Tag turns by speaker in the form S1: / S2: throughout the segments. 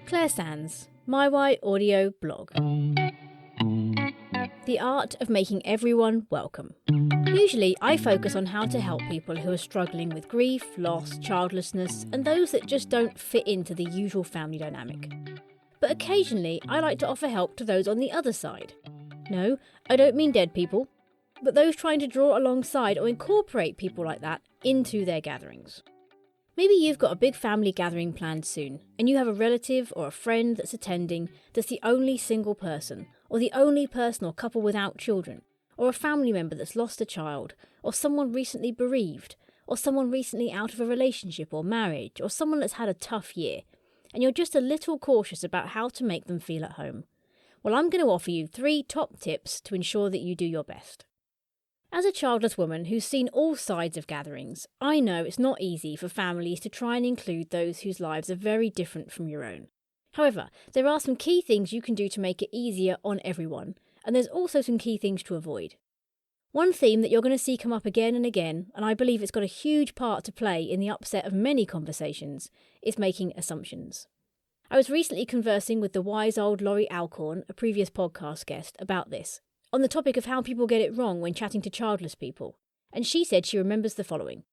S1: Claire Sands, MyWhy Audio Blog. The art of making everyone welcome. Usually, I focus on how to help people who are struggling with grief, loss, childlessness, and those that just don't fit into the usual family dynamic. But occasionally, I like to offer help to those on the other side. No, I don't mean dead people, but those trying to draw alongside or incorporate people like that into their gatherings. Maybe you've got a big family gathering planned soon, and you have a relative or a friend that's attending that's the only single person, or the only person or couple without children, or a family member that's lost a child, or someone recently bereaved, or someone recently out of a relationship or marriage, or someone that's had a tough year, and you're just a little cautious about how to make them feel at home. Well, I'm going to offer you 3 top tips to ensure that you do your best. As a childless woman who's seen all sides of gatherings, I know it's not easy for families to try and include those whose lives are very different from your own. However, there are some key things you can do to make it easier on everyone, and there's also some key things to avoid. One theme that you're going to see come up again and again, and I believe it's got a huge part to play in the upset of many conversations, is making assumptions. I was recently conversing with the wise old Laurie Alcorn, a previous podcast guest, about this, on the topic of how people get it wrong when chatting to childless people, and she said she remembers the following.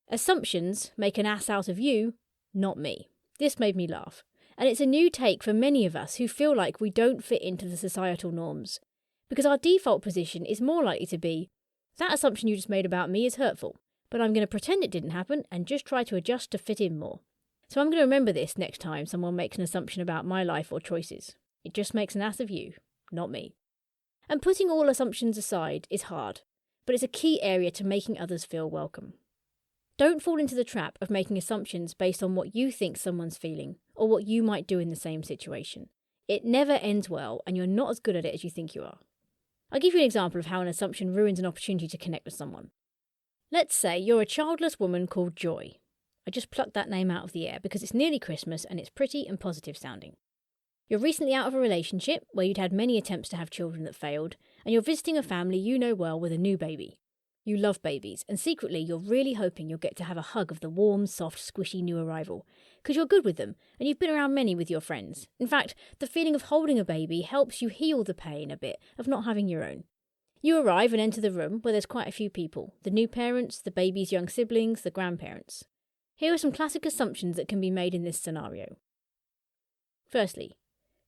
S1: Assumptions make an ass out of you, not me. This made me laugh, and it's a new take for many of us who feel like we don't fit into the societal norms, because our default position is more likely to be, that assumption you just made about me is hurtful, but I'm going to pretend it didn't happen and just try to adjust to fit in more. So I'm going to remember this next time someone makes an assumption about my life or choices. It just makes an ass of you, not me. And putting all assumptions aside is hard, but it's a key area to making others feel welcome. Don't fall into the trap of making assumptions based on what you think someone's feeling, or what you might do in the same situation. It never ends well, and you're not as good at it as you think you are. I'll give you an example of how an assumption ruins an opportunity to connect with someone. Let's say you're a childless woman called Joy. I just plucked that name out of the air because it's nearly Christmas and it's pretty and positive sounding. You're recently out of a relationship where you'd had many attempts to have children that failed, and you're visiting a family you know well with a new baby. You love babies, and secretly you're really hoping you'll get to have a hug of the warm, soft, squishy new arrival, because you're good with them, and you've been around many with your friends. In fact, the feeling of holding a baby helps you heal the pain a bit of not having your own. You arrive and enter the room where there's quite a few people, the new parents, the baby's young siblings, the grandparents. Here are some classic assumptions that can be made in this scenario. Firstly,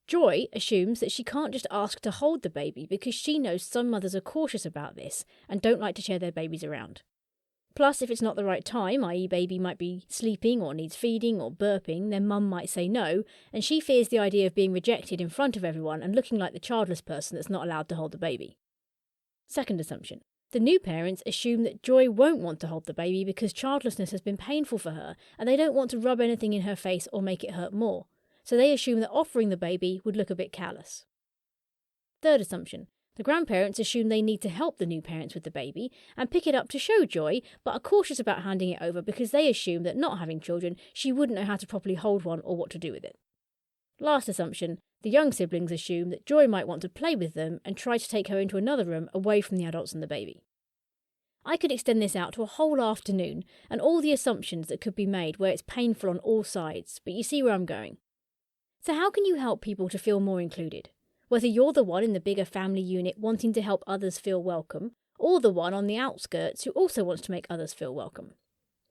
S1: Joy assumes that she can't just ask to hold the baby because she knows some mothers are cautious about this and don't like to share their babies around. Plus, if it's not the right time, i.e. baby might be sleeping or needs feeding or burping, then mum might say no, and she fears the idea of being rejected in front of everyone and looking like the childless person that's not allowed to hold the baby. Second assumption. The new parents assume that Joy won't want to hold the baby because childlessness has been painful for her and they don't want to rub anything in her face or make it hurt more. So they assume that offering the baby would look a bit callous. Third assumption. The grandparents assume they need to help the new parents with the baby and pick it up to show Joy, but are cautious about handing it over because they assume that not having children, she wouldn't know how to properly hold one or what to do with it. Last assumption. The young siblings assume that Joy might want to play with them and try to take her into another room away from the adults and the baby. I could extend this out to a whole afternoon and all the assumptions that could be made where it's painful on all sides, but you see where I'm going. So how can you help people to feel more included? Whether you're the one in the bigger family unit wanting to help others feel welcome, or the one on the outskirts who also wants to make others feel welcome.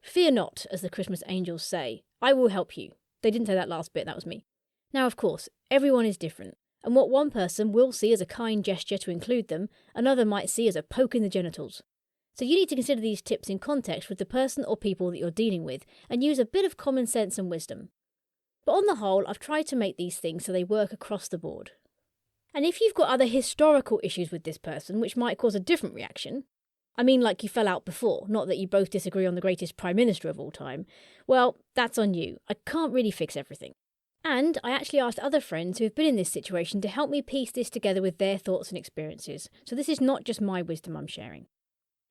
S1: Fear not, as the Christmas angels say, I will help you. They didn't say that last bit, that was me. Now, of course, everyone is different, and what one person will see as a kind gesture to include them, another might see as a poke in the genitals. So you need to consider these tips in context with the person or people that you're dealing with, and use a bit of common sense and wisdom. But on the whole, I've tried to make these things so they work across the board. And if you've got other historical issues with this person, which might cause a different reaction, I mean like you fell out before, not that you both disagree on the greatest Prime Minister of all time, well, that's on you. I can't really fix everything. And I actually asked other friends who have been in this situation to help me piece this together with their thoughts and experiences, so this is not just my wisdom I'm sharing.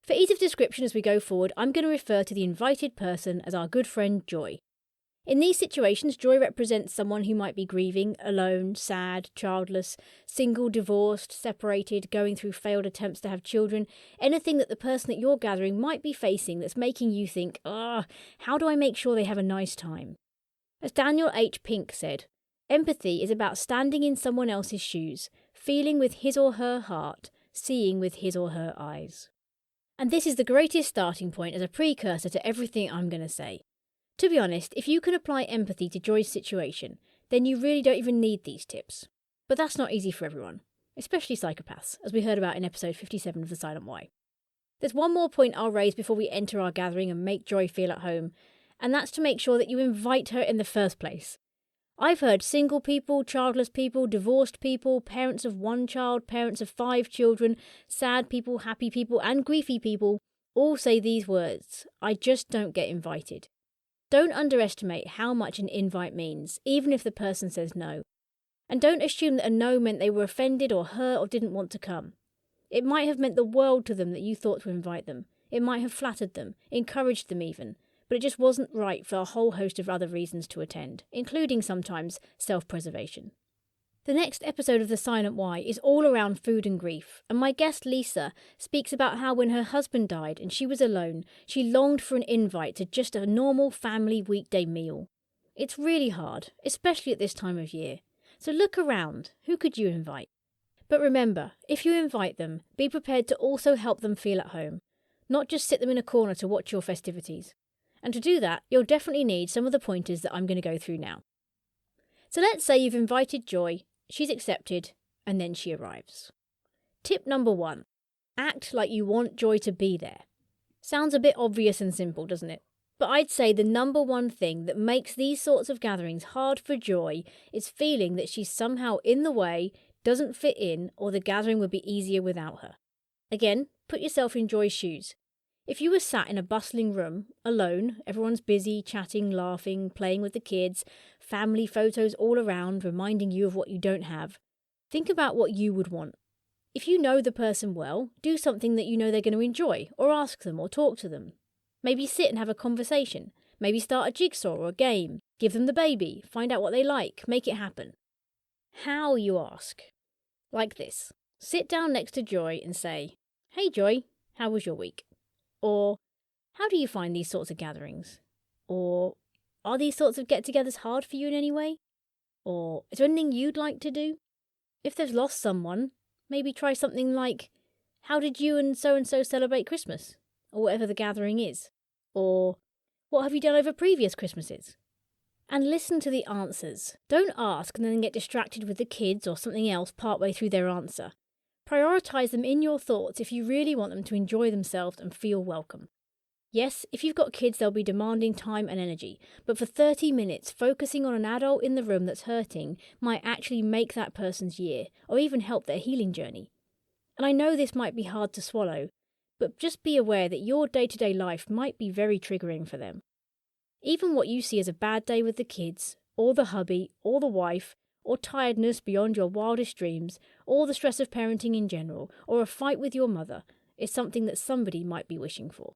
S1: For ease of description as we go forward, I'm going to refer to the invited person as our good friend Joy. In these situations, Joy represents someone who might be grieving, alone, sad, childless, single, divorced, separated, going through failed attempts to have children, anything that the person that you're gathering might be facing that's making you think, how do I make sure they have a nice time? As Daniel H. Pink said, Empathy is about standing in someone else's shoes, feeling with his or her heart, seeing with his or her eyes. And this is the greatest starting point as a precursor to everything I'm going to say. To be honest, if you can apply empathy to Joy's situation, then you really don't even need these tips. But that's not easy for everyone, especially psychopaths, as we heard about in episode 57 of The Silent Why. There's one more point I'll raise before we enter our gathering and make Joy feel at home, and that's to make sure that you invite her in the first place. I've heard single people, childless people, divorced people, parents of one child, parents of 5 children, sad people, happy people, and griefy people all say these words: I just don't get invited. Don't underestimate how much an invite means, even if the person says no. And don't assume that a no meant they were offended or hurt or didn't want to come. It might have meant the world to them that you thought to invite them. It might have flattered them, encouraged them even, but it just wasn't right for a whole host of other reasons to attend, including sometimes self-preservation. The next episode of The Silent Why is all around food and grief, and my guest Lisa speaks about how when her husband died and she was alone, she longed for an invite to just a normal family weekday meal. It's really hard, especially at this time of year. So look around. Who could you invite? But remember, if you invite them, be prepared to also help them feel at home, not just sit them in a corner to watch your festivities. And to do that, you'll definitely need some of the pointers that I'm going to go through now. So let's say you've invited Joy, she's accepted, and then she arrives. Tip number 1. Act like you want Joy to be there. Sounds a bit obvious and simple, doesn't it? But I'd say the number one thing that makes these sorts of gatherings hard for Joy is feeling that she's somehow in the way, doesn't fit in, or the gathering would be easier without her. Again, put yourself in Joy's shoes. If you were sat in a bustling room, alone, everyone's busy, chatting, laughing, playing with the kids, family photos all around, reminding you of what you don't have, think about what you would want. If you know the person well, do something that you know they're going to enjoy, or ask them or talk to them. Maybe sit and have a conversation. Maybe start a jigsaw or a game. Give them the baby. Find out what they like. Make it happen. How, you ask? Like this. Sit down next to Joy and say, "Hey Joy, how was your week?" Or, "How do you find these sorts of gatherings?" Or, "Are these sorts of get-togethers hard for you in any way?" Or, "Is there anything you'd like to do?" If they've lost someone, maybe try something like, "How did you and so celebrate Christmas?" Or whatever the gathering is. Or, "What have you done over previous Christmases?" And listen to the answers. Don't ask and then get distracted with the kids or something else partway through their answer. Prioritise them in your thoughts if you really want them to enjoy themselves and feel welcome. Yes, if you've got kids, they'll be demanding time and energy, but for 30 minutes, focusing on an adult in the room that's hurting might actually make that person's year, or even help their healing journey. And I know this might be hard to swallow, but just be aware that your day-to-day life might be very triggering for them. Even what you see as a bad day with the kids, or the hubby, or the wife, or tiredness beyond your wildest dreams, or the stress of parenting in general, or a fight with your mother, is something that somebody might be wishing for.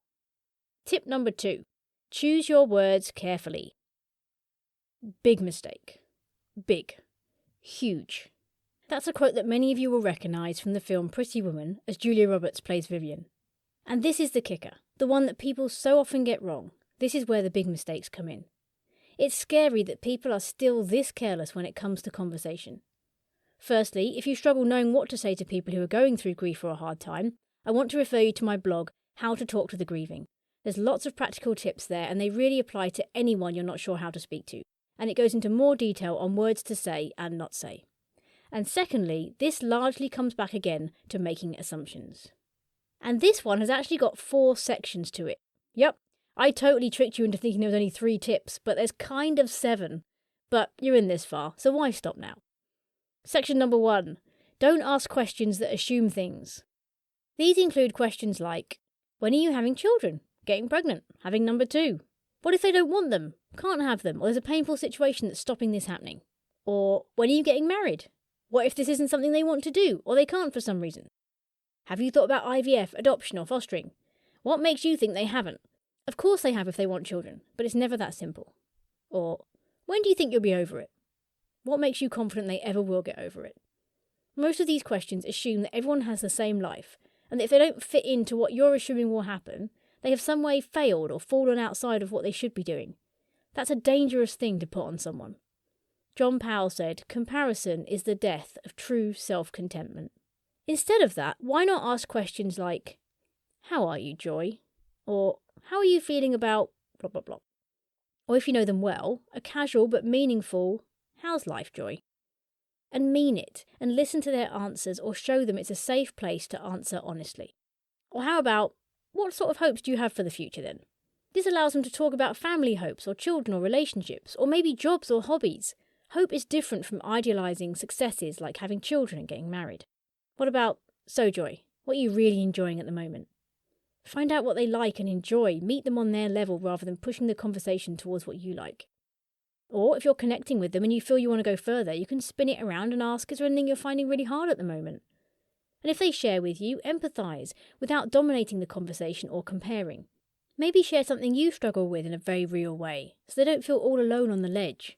S1: Tip number 2. Choose your words carefully. Big mistake. Big. Huge. That's a quote that many of you will recognise from the film Pretty Woman, as Julia Roberts plays Vivian. And this is the kicker, the one that people so often get wrong. This is where the big mistakes come in. It's scary that people are still this careless when it comes to conversation. Firstly, if you struggle knowing what to say to people who are going through grief or a hard time, I want to refer you to my blog, How to Talk to the Grieving. There's lots of practical tips there, and they really apply to anyone you're not sure how to speak to. And it goes into more detail on words to say and not say. And secondly, this largely comes back again to making assumptions. And this one has actually got 4 sections to it. Yep, I totally tricked you into thinking there was only 3 tips, but there's kind of 7. But you're in this far, so why stop now? Section number 1. Don't ask questions that assume things. These include questions like, when are you having children? Getting pregnant? Having number 2? What if they don't want them? Can't have them? Or there's a painful situation that's stopping this happening? Or, when are you getting married? What if this isn't something they want to do, or they can't for some reason? Have you thought about IVF, adoption, or fostering? What makes you think they haven't? Of course they have if they want children, but it's never that simple. Or, when do you think you'll be over it? What makes you confident they ever will get over it? Most of these questions assume that everyone has the same life, and that if they don't fit into what you're assuming will happen, they have some way failed or fallen outside of what they should be doing. That's a dangerous thing to put on someone. John Powell said, "Comparison is the death of true self-contentment." Instead of that, why not ask questions like, "How are you, Joy?" Or, "How are you feeling about blah, blah, blah?" Or if you know them well, a casual but meaningful, "How's life, Joy?" And mean it, and listen to their answers or show them it's a safe place to answer honestly. Or how about, "What sort of hopes do you have for the future then?" This allows them to talk about family hopes or children or relationships, or maybe jobs or hobbies. Hope is different from idealising successes like having children and getting married. What about, "So Joy, what are you really enjoying at the moment?" Find out what they like and enjoy, meet them on their level rather than pushing the conversation towards what you like. Or if you're connecting with them and you feel you want to go further, you can spin it around and ask, "Is there anything you're finding really hard at the moment?" And if they share with you, empathise without dominating the conversation or comparing. Maybe share something you struggle with in a very real way, so they don't feel all alone on the ledge.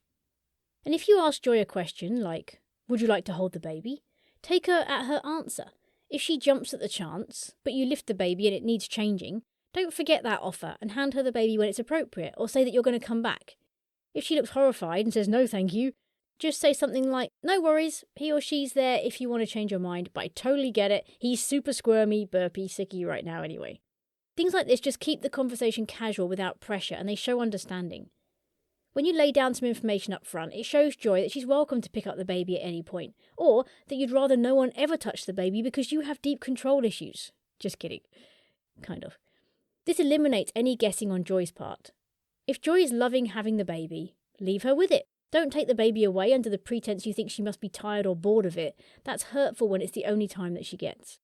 S1: And if you ask Joy a question like, "Would you like to hold the baby?" take her at her answer. If she jumps at the chance, but you lift the baby and it needs changing, don't forget that offer and hand her the baby when it's appropriate, or say that you're going to come back. If she looks horrified and says no thank you, just say something like, "No worries, he or she's there if you want to change your mind, but I totally get it, he's super squirmy, burpy, sicky right now anyway." Things like this just keep the conversation casual without pressure, and they show understanding. When you lay down some information up front, it shows Joy that she's welcome to pick up the baby at any point, or that you'd rather no one ever touch the baby because you have deep control issues. Just kidding. Kind of. This eliminates any guessing on Joy's part. If Joy is loving having the baby, leave her with it. Don't take the baby away under the pretense you think she must be tired or bored of it. That's hurtful when it's the only time that she gets.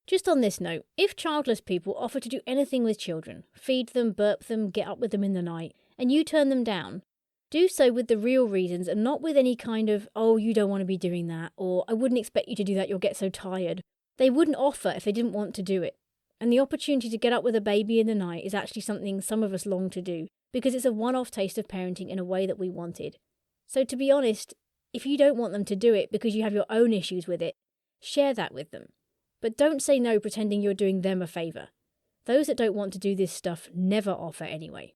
S1: Just on this note, if childless people offer to do anything with children, feed them, burp them, get up with them in the night, and you turn them down, do so with the real reasons and not with any kind of, "Oh, you don't want to be doing that," or "I wouldn't expect you to do that, you'll get so tired." They wouldn't offer if they didn't want to do it. And the opportunity to get up with a baby in the night is actually something some of us long to do, because it's a one-off taste of parenting in a way that we wanted. So to be honest, if you don't want them to do it because you have your own issues with it, share that with them. But don't say no pretending you're doing them a favour. Those that don't want to do this stuff never offer anyway.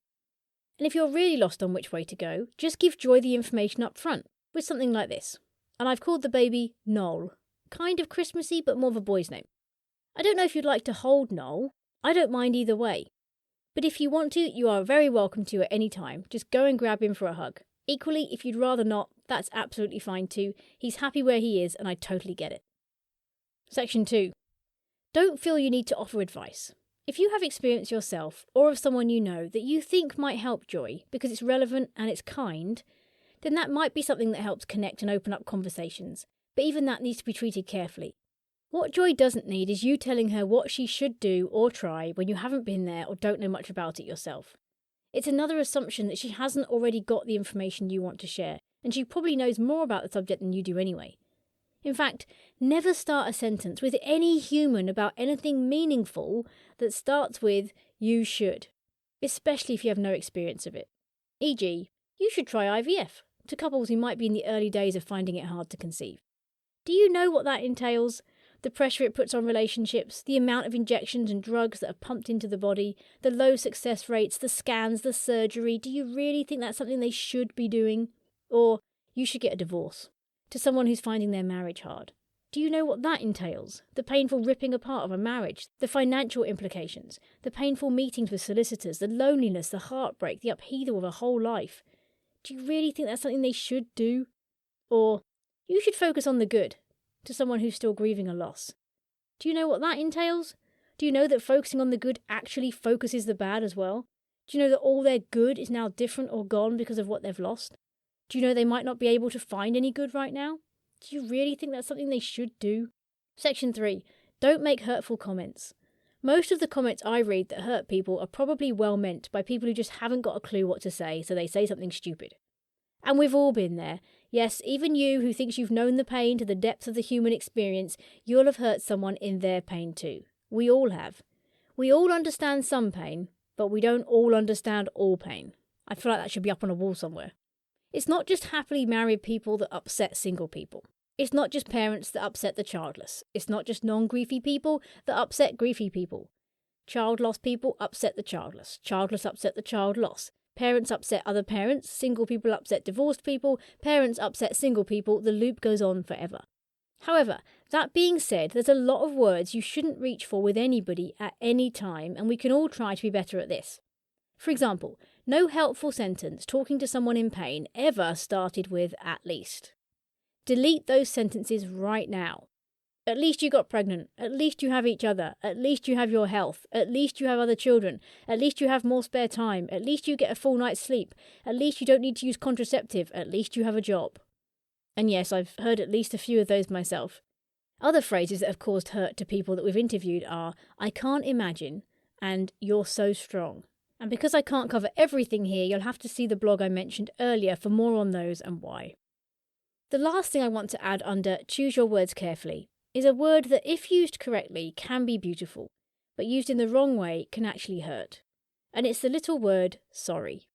S1: And if you're really lost on which way to go, just give Joy the information up front, with something like this. "And I've called the baby Noel. Kind of Christmassy, but more of a boy's name. I don't know if you'd like to hold Noel. I don't mind either way. But if you want to, you are very welcome to at any time. Just go and grab him for a hug. Equally, if you'd rather not, that's absolutely fine too. He's happy where he is, and I totally get it." Section 2. Don't feel you need to offer advice. If you have experience yourself, or of someone you know, that you think might help Joy because it's relevant and it's kind, then that might be something that helps connect and open up conversations. But even that needs to be treated carefully. What Joy doesn't need is you telling her what she should do or try when you haven't been there or don't know much about it yourself. It's another assumption that she hasn't already got the information you want to share, and she probably knows more about the subject than you do anyway. In fact, never start a sentence with any human about anything meaningful that starts with "you should," especially if you have no experience of it. E.g., "You should try IVF," to couples who might be in the early days of finding it hard to conceive. Do you know what that entails? The pressure it puts on relationships, the amount of injections and drugs that are pumped into the body, the low success rates, the scans, the surgery. Do you really think that's something they should be doing? Or, "You should get a divorce," to someone who's finding their marriage hard. Do you know what that entails? The painful ripping apart of a marriage, the financial implications, the painful meetings with solicitors, the loneliness, the heartbreak, the upheaval of a whole life. Do you really think that's something they should do? Or, "You should focus on the good," to someone who's still grieving a loss. Do you know what that entails? Do you know that focusing on the good actually focuses the bad as well? Do you know that all their good is now different or gone because of what they've lost? Do you know they might not be able to find any good right now? Do you really think that's something they should do? Section 3. Don't make hurtful comments. Most of the comments I read that hurt people are probably well meant by people who just haven't got a clue what to say, so they say something stupid. And we've all been there. Yes, even you who thinks you've known the pain to the depths of the human experience, you'll have hurt someone in their pain too. We all have. We all understand some pain, but we don't all understand all pain. I feel like that should be up on a wall somewhere. It's not just happily married people that upset single people. It's not just parents that upset the childless. It's not just non-griefy people that upset griefy people. Child loss people upset the childless. Childless upset the child loss. Parents upset other parents, single people upset divorced people, parents upset single people, the loop goes on forever. However, that being said, there's a lot of words you shouldn't reach for with anybody at any time, and we can all try to be better at this. For example, no helpful sentence talking to someone in pain ever started with "at least." Delete those sentences right now. At least you got pregnant. At least you have each other. At least you have your health. At least you have other children. At least you have more spare time. At least you get a full night's sleep. At least you don't need to use contraceptive. At least you have a job. And yes, I've heard at least a few of those myself. Other phrases that have caused hurt to people that we've interviewed are, "I can't imagine," and "you're so strong." And because I can't cover everything here, you'll have to see the blog I mentioned earlier for more on those and why. The last thing I want to add under choose your words carefully is a word that, if used correctly, can be beautiful, but used in the wrong way can actually hurt. And it's the little word sorry.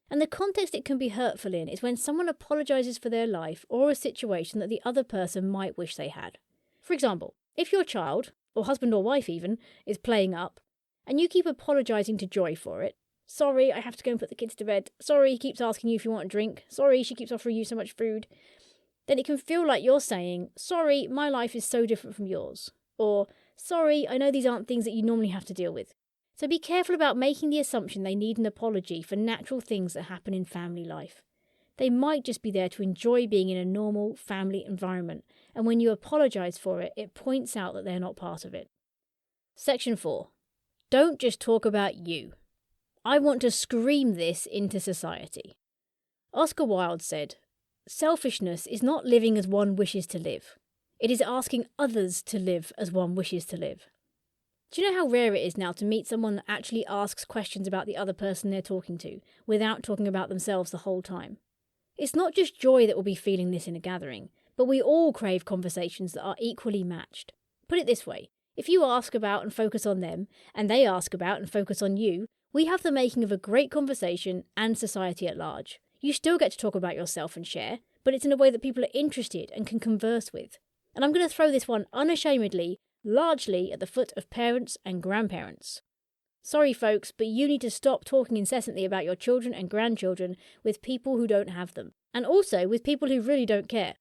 S1: And the context it can be hurtful in is when someone apologises for their life or a situation that the other person might wish they had. For example, if your child, or husband or wife even, is playing up, and you keep apologising to Joy for it, "Sorry, I have to go and put the kids to bed. Sorry, he keeps asking you if you want a drink. Sorry, she keeps offering you so much food," then it can feel like you're saying, "Sorry, my life is so different from yours." Or, "Sorry, I know these aren't things that you normally have to deal with." So be careful about making the assumption they need an apology for natural things that happen in family life. They might just be there to enjoy being in a normal family environment, and when you apologise for it, it points out that they're not part of it. Section 4. Don't just talk about you. I want to scream this into society. Oscar Wilde said, "Selfishness is not living as one wishes to live. It is asking others to live as one wishes to live." Do you know how rare it is now to meet someone that actually asks questions about the other person they're talking to, without talking about themselves the whole time? It's not just Joy that will be feeling this in a gathering, but we all crave conversations that are equally matched. Put it this way, if you ask about and focus on them, and they ask about and focus on you, we have the making of a great conversation and society at large. You still get to talk about yourself and share, but it's in a way that people are interested and can converse with. And I'm going to throw this one unashamedly, largely at the foot of parents and grandparents. Sorry folks, but you need to stop talking incessantly about your children and grandchildren with people who don't have them, and also with people who really don't care.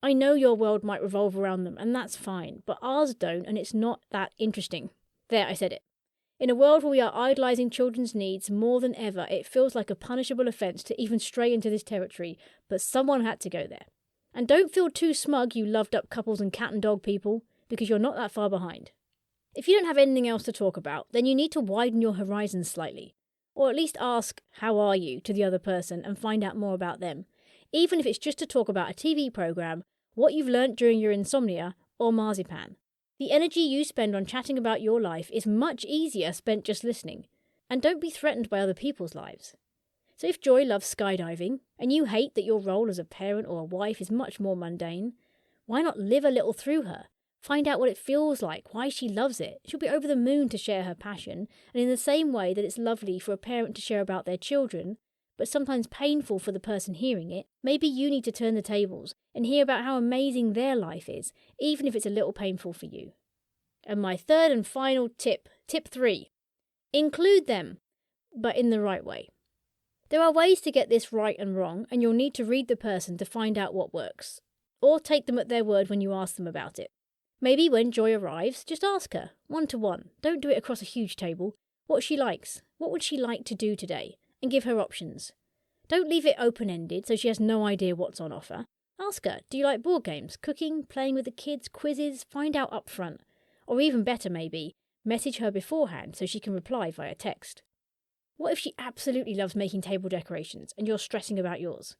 S1: I know your world might revolve around them, and that's fine, but ours don't, and it's not that interesting. There, I said it. In a world where we are idolising children's needs more than ever, it feels like a punishable offence to even stray into this territory, but someone had to go there. And don't feel too smug, you loved-up couples and cat and dog people, because you're not that far behind. If you don't have anything else to talk about, then you need to widen your horizons slightly, or at least ask, "How are you?" to the other person and find out more about them, even if it's just to talk about a TV programme, what you've learnt during your insomnia, or marzipan. The energy you spend on chatting about your life is much easier spent just listening, and don't be threatened by other people's lives. So if Joy loves skydiving, and you hate that your role as a parent or a wife is much more mundane, why not live a little through her? Find out what it feels like, why she loves it. She'll be over the moon to share her passion, and in the same way that it's lovely for a parent to share about their children, but sometimes painful for the person hearing it, maybe you need to turn the tables and hear about how amazing their life is, even if it's a little painful for you. And my third and final tip 3. Include them, but in the right way. There are ways to get this right and wrong, and you'll need to read the person to find out what works, or take them at their word when you ask them about it. Maybe when Joy arrives, just ask her, one-to-one. Don't do it across a huge table. What she likes. What would she like to do today? And give her options. Don't leave it open-ended so she has no idea what's on offer. Ask her, do you like board games, cooking, playing with the kids, quizzes? Find out up front. Or even better maybe, message her beforehand so she can reply via text. What if she absolutely loves making table decorations and you're stressing about yours?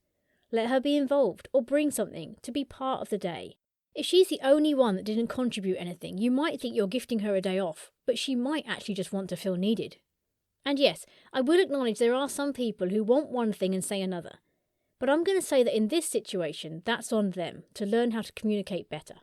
S1: Let her be involved or bring something to be part of the day. If she's the only one that didn't contribute anything, you might think you're gifting her a day off, but she might actually just want to feel needed. And yes, I will acknowledge there are some people who want one thing and say another. But I'm going to say that in this situation, that's on them to learn how to communicate better.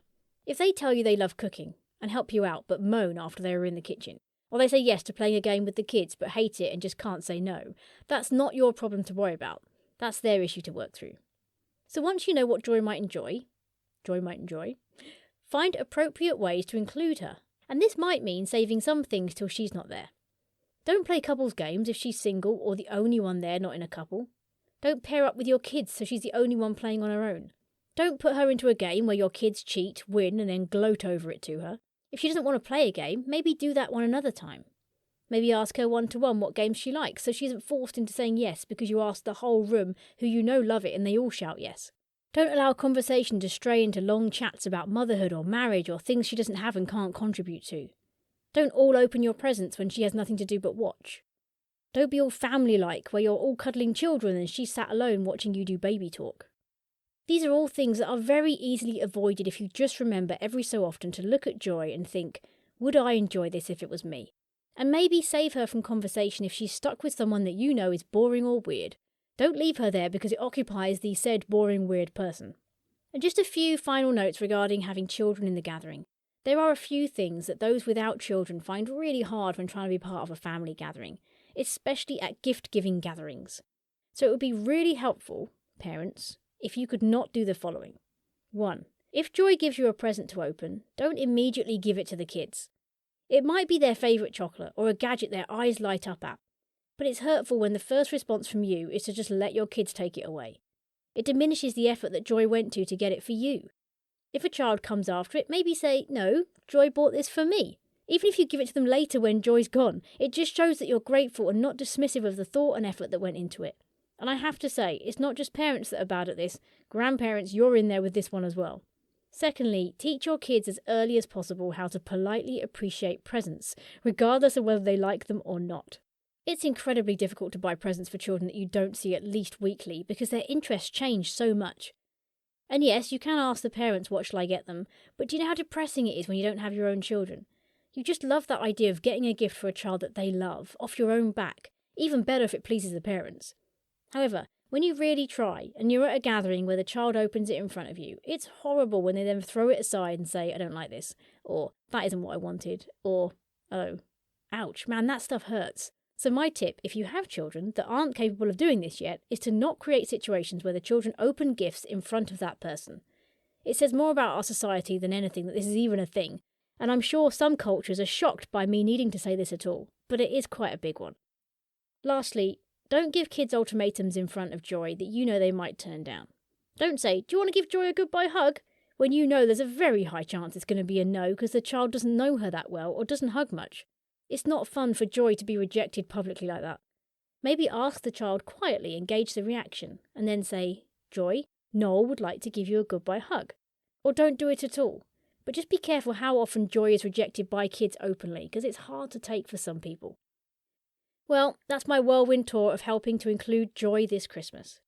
S1: If they tell you they love cooking and help you out but moan after they are in the kitchen, or they say yes to playing a game with the kids but hate it and just can't say no, that's not your problem to worry about. That's their issue to work through. So once you know what Joy might enjoy, find appropriate ways to include her. And this might mean saving some things till she's not there. Don't play couples games if she's single or the only one there not in a couple. Don't pair up with your kids so she's the only one playing on her own. Don't put her into a game where your kids cheat, win, and then gloat over it to her. If she doesn't want to play a game, maybe do that one another time. Maybe ask her one-to-one what games she likes so she isn't forced into saying yes because you asked the whole room who you know love it and they all shout yes. Don't allow conversation to stray into long chats about motherhood or marriage or things she doesn't have and can't contribute to. Don't all open your presents when she has nothing to do but watch. Don't be all family-like where you're all cuddling children and she's sat alone watching you do baby talk. These are all things that are very easily avoided if you just remember every so often to look at Joy and think, would I enjoy this if it was me? And maybe save her from conversation if she's stuck with someone that you know is boring or weird. Don't leave her there because it occupies the said boring weird person. And just a few final notes regarding having children in the gathering. There are a few things that those without children find really hard when trying to be part of a family gathering, especially at gift-giving gatherings. So it would be really helpful, parents, if you could not do the following. 1. If Joy gives you a present to open, don't immediately give it to the kids. It might be their favourite chocolate or a gadget their eyes light up at, but it's hurtful when the first response from you is to just let your kids take it away. It diminishes the effort that Joy went to get it for you. If a child comes after it, maybe say, no, Joy bought this for me. Even if you give it to them later when Joy's gone, it just shows that you're grateful and not dismissive of the thought and effort that went into it. And I have to say, it's not just parents that are bad at this. Grandparents, you're in there with this one as well. Secondly, teach your kids as early as possible how to politely appreciate presents, regardless of whether they like them or not. It's incredibly difficult to buy presents for children that you don't see at least weekly because their interests change so much. And yes, you can ask the parents, what shall I get them? But do you know how depressing it is when you don't have your own children? You just love that idea of getting a gift for a child that they love, off your own back. Even better if it pleases the parents. However, when you really try, and you're at a gathering where the child opens it in front of you, it's horrible when they then throw it aside and say, I don't like this, or that isn't what I wanted, or, oh, ouch, man, that stuff hurts. So my tip, if you have children that aren't capable of doing this yet, is to not create situations where the children open gifts in front of that person. It says more about our society than anything that this is even a thing, and I'm sure some cultures are shocked by me needing to say this at all, but it is quite a big one. Lastly, don't give kids ultimatums in front of Joy that you know they might turn down. Don't say, do you want to give Joy a goodbye hug? When you know there's a very high chance it's going to be a no because the child doesn't know her that well or doesn't hug much. It's not fun for Joy to be rejected publicly like that. Maybe ask the child quietly and gauge the reaction, and then say, Joy, Noel would like to give you a goodbye hug. Or don't do it at all. But just be careful how often Joy is rejected by kids openly, because it's hard to take for some people. Well, that's my whirlwind tour of helping to include Joy this Christmas.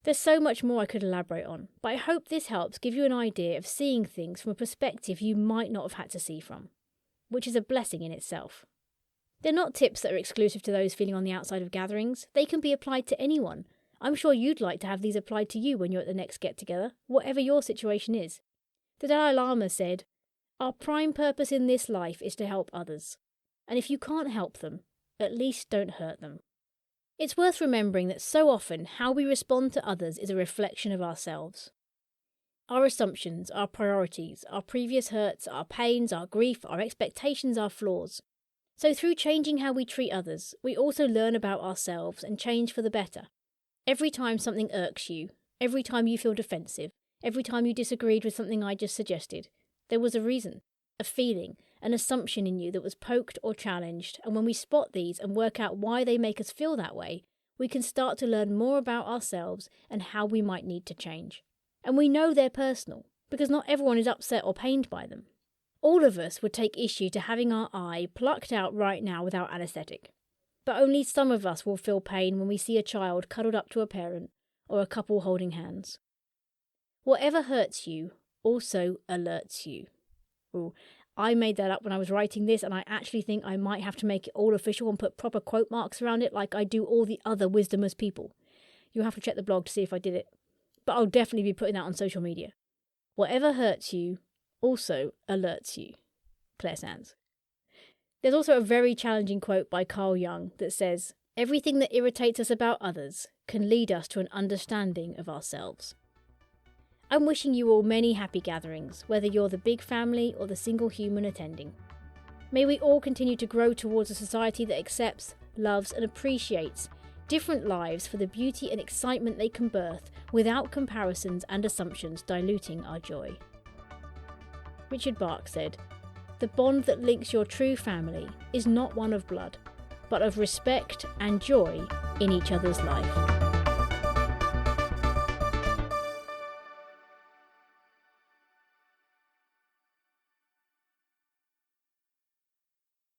S1: There's so much more I could elaborate on, but I hope this helps give you an idea of seeing things from a perspective you might not have had to see from, which is a blessing in itself. They're not tips that are exclusive to those feeling on the outside of gatherings. They can be applied to anyone. I'm sure you'd like to have these applied to you when you're at the next get-together, whatever your situation is. The Dalai Lama said, our prime purpose in this life is to help others, and if you can't help them, at least don't hurt them. It's worth remembering that so often how we respond to others is a reflection of ourselves. Our assumptions, our priorities, our previous hurts, our pains, our grief, our expectations, our flaws. So through changing how we treat others, we also learn about ourselves and change for the better. Every time something irks you, every time you feel defensive, every time you disagreed with something I just suggested, there was a reason, a feeling, an assumption in you that was poked or challenged, and when we spot these and work out why they make us feel that way, we can start to learn more about ourselves and how we might need to change. And we know they're personal, because not everyone is upset or pained by them. All of us would take issue to having our eye plucked out right now without anaesthetic. But only some of us will feel pain when we see a child cuddled up to a parent or a couple holding hands. Whatever hurts you also alerts you. Ooh, I made that up when I was writing this, and I actually think I might have to make it all official and put proper quote marks around it like I do all the other wisdomous people. You'll have to check the blog to see if I did it. But I'll definitely be putting that on social media. Whatever hurts you also alerts you. Claire Sands. There's also a very challenging quote by Carl Jung that says, everything that irritates us about others can lead us to an understanding of ourselves. I'm wishing you all many happy gatherings, whether you're the big family or the single human attending. May we all continue to grow towards a society that accepts, loves, and appreciates different lives for the beauty and excitement they can birth without comparisons and assumptions diluting our joy. Richard Bach said, "The bond that links your true family is not one of blood, but of respect and joy in each other's life."